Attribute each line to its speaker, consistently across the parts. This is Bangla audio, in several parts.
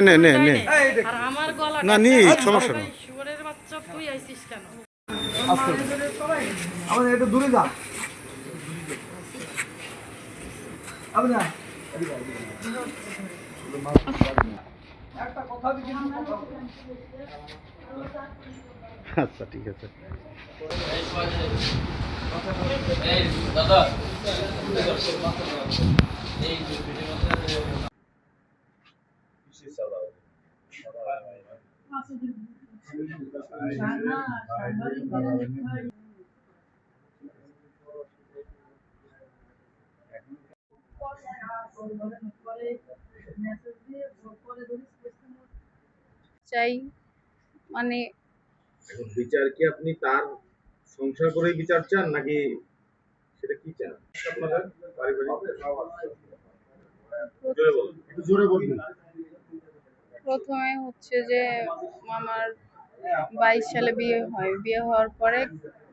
Speaker 1: নে নে নে না নি সমস্যা নেই।
Speaker 2: আমাদের একটু দূরে যা একটা কথা
Speaker 1: আচ্ছা ঠিক আছে।
Speaker 3: দাদা
Speaker 4: চাই মানে
Speaker 5: এখন বিচার কি আপনি তার সংসার করেই বিচার চান নাকি সেটা কি চান আপনাদের জোরে বলুন, একটু জোরে বলুন।
Speaker 4: প্রথমে হচ্ছে যে আমার 22 সালে বিয়ে হয়, বিয়ে হওয়ার পরে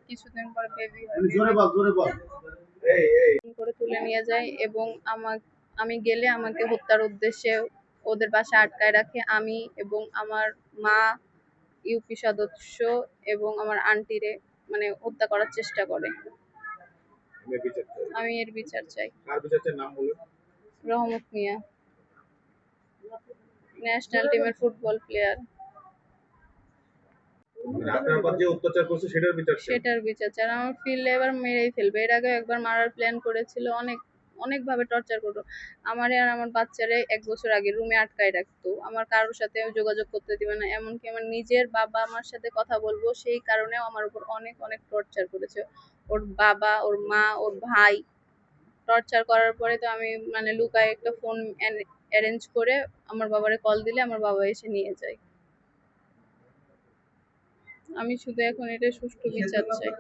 Speaker 4: কিছুদিন পরে বেবি হয়,
Speaker 5: জোরে বল, জোরে বল।
Speaker 4: করে তুলে নিয়ে যায় এবং আমি গেলে আমাকে হত্যার উদ্দেশ্যে ওদের বাসায় আটকায় রাখে। আমি এবং আমার মা, ইউপি সদস্য এবং আমার আন্টিরে মানে হত্যা করার চেষ্টা করে। আমি এর বিচার চাই।
Speaker 5: কার বিচার চান নাম বলুন?
Speaker 4: রহমত মিয়া, ন্যাশনাল টিমের ফুটবল প্লেয়ার।
Speaker 5: আপনার উপর যে অত্যাচার করছে সেটার বিচার চান?
Speaker 4: সেটার বিচার চাই। আমার ফিরলে এবার মেরেই ফেলবে। এর আগে একবার মারার প্ল্যান করেছিল, অনেক ভাবে টর্চার করতো আমারে আর আমার বাচ্চারে। 1 বছর আগে রুমে আটকায় রাখতো, আমার কারোর সাথে যোগাযোগ করতে দিবে না, এমনকি আমার নিজের বাবা আমার সাথে কথা বলবো সেই কারণেও আমার উপর অনেক টর্চার করেছে। ওর বাবা, ওর মা, ওর ভাই টর্চার করার পরে তো আমি মানে লুকায় একটা ফোন অ্যারেঞ্জ করে আমার বাবারে কল দিলে আমার বাবা এসে নিয়ে যায়। আমি শুধু এখন এটা সুষ্ঠু বিচার চাই।